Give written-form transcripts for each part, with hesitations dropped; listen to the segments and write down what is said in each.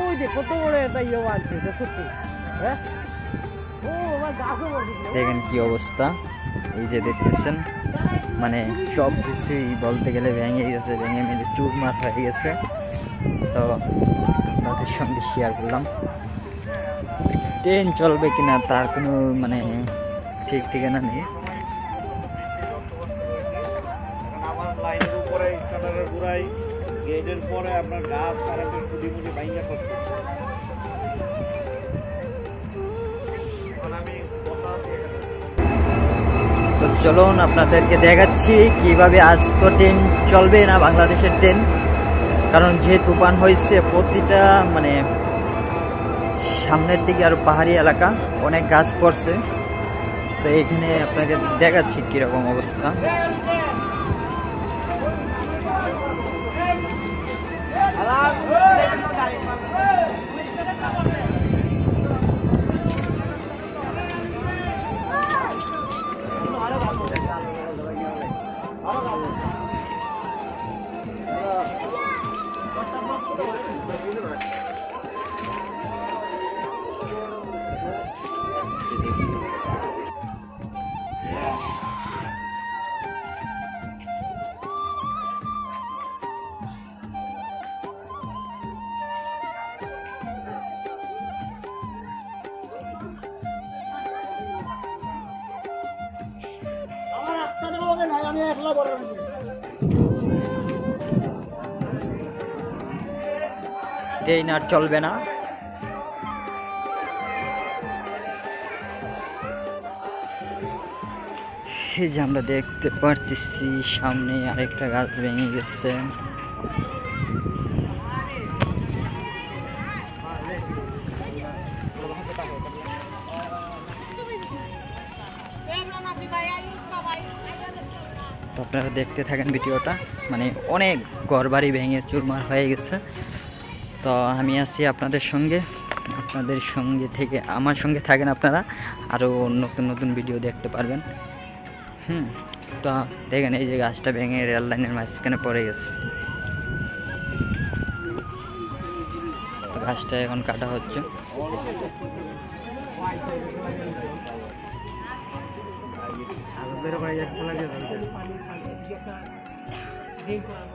ওই যে কত বড় একটা ইয়ে আছে সত্যি। হ্যাঁ ও আমার গাছও বলছে। দেখেন কি অবস্থা, এই যে দেখতেছেন মানে সব কিছুই বলতে গেলে ভেঙে গেছে, ভেঙে মেরে চুরমার হয়ে গেছে। তো আপনাদের সঙ্গে শেয়ার করলাম। ট্রেন চলবে কিনা তার কোনো মানে ঠিক ঠিকানা নেই। আমার লাইনের উপরে স্টার্টারের গোড়ায় গেটের পরে আপনার গাছ কারেন্টের খুঁটি মুটি বাইঙ্গা করছে। তো চলুন আপনাদেরকে দেখাচ্ছি কিভাবে আজ তো ট্রেন চলবে না বাংলাদেশের ট্রেন, কারণ যে তুফান হয়েছে প্রতিটা মানে সামনের দিকে আর পাহাড়ি এলাকা অনেক গাছ পড়ছে। তো এখানে আপনাকে দেখাচ্ছি কিরকম অবস্থা। ট্রেন আর চলবে না। এই যে আমরা দেখতে পারতেছি সামনে আরেকটা গাছ ভেঙে গেছে। তো আপনারা দেখতে থাকেন ভিডিওটা, মানে অনেক ঘরবাড়ি ভেঙে চুরমার হয়ে গেছে। তো আমি আছি আপনাদের সঙ্গে, আপনাদের সঙ্গে থেকে আমার সঙ্গে থাকেন আপনারা, আরও নতুন নতুন ভিডিও দেখতে পারবেন। তো দেখেন এই যে গাছটা ভেঙে রেল লাইনের মাঝখানে পড়ে গেছে। গাছটা এখন কাটা হচ্ছে।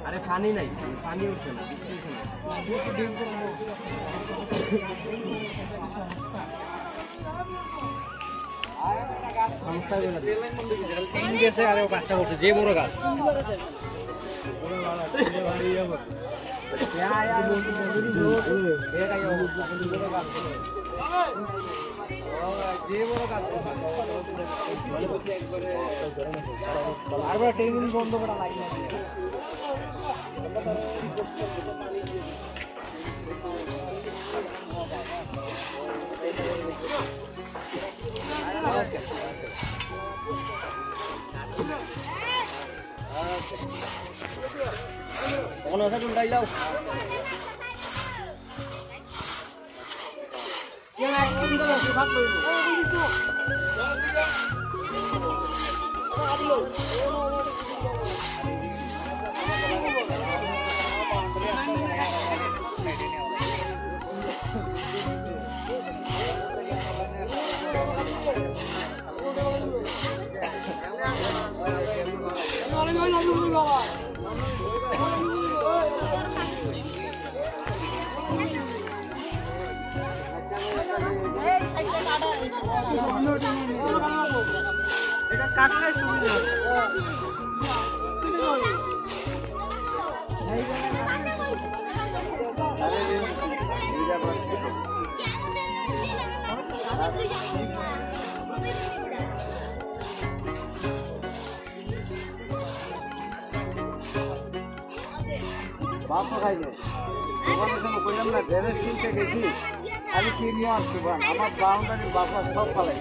আরে পানি নাই, পানি উঠছে না। যে বড় গাছ বারবার ট্রেনিং বন্ধ করা লাগে না। Ono sa chundai lau. Yang ai cũng có là sự phát biểu. এটা কাটলে সুবিধা বাপ খাইলে দোকানের সঙ্গে কইলাম না ড্রেনেজ কিনতে গেছি আমি কিনিয়ে আসছি আমার বাউন্ডারি বাপা সব ফালাই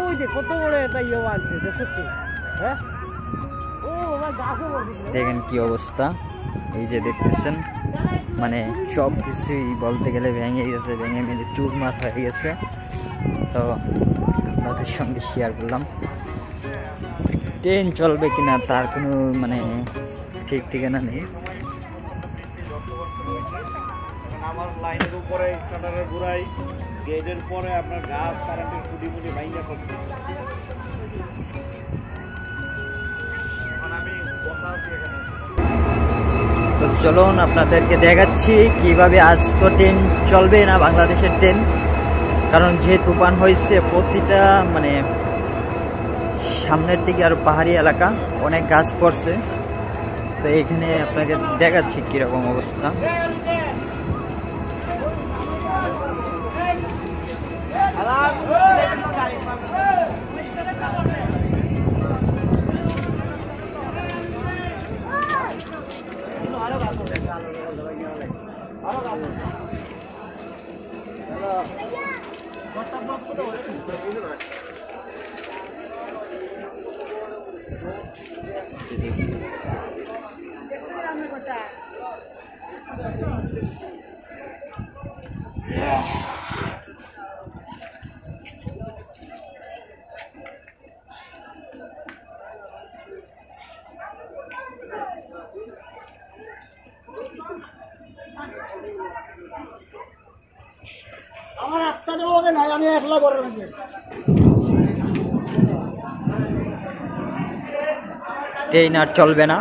ওই যে কত বড় একটা ইয়ে আনছে দেখছি। হ্যাঁ ও বাবা গাছও বসে দেখেন কি অবস্থা, এই যে দেখতেছেন মানে সব কিছুই বলতে গেলে ভেঙে গেছে, ভেঙে মেরে চুরমার হয়ে গেছে। তো আপনাদের সঙ্গে শেয়ার করলাম। ট্রেন চলবে কিনা তার কোনো মানে ঠিক ঠিকানা নেই। আমার লাইনের উপরে স্টার্টারের ঘুরাই গেটের পরে আপনার গাছ কারেন্টের খুঁটি মুটি ভাঙা করছে। এখন আমি বসা আছি এখানে। তো চলুন আপনাদেরকে দেখাচ্ছি কিভাবে আজ তো ট্রেন চলবে না বাংলাদেশের ট্রেন, কারণ যে তুফান হয়েছে প্রতিটা মানে সামনের দিকে আর পাহাড়ি এলাকা অনেক গাছ পড়ছে। তো এখানে আপনাকে দেখাচ্ছি কিরকম অবস্থা। আমার আত্মাটা হবে না, আমি একলা বড় ট্রেন আর চলবে না।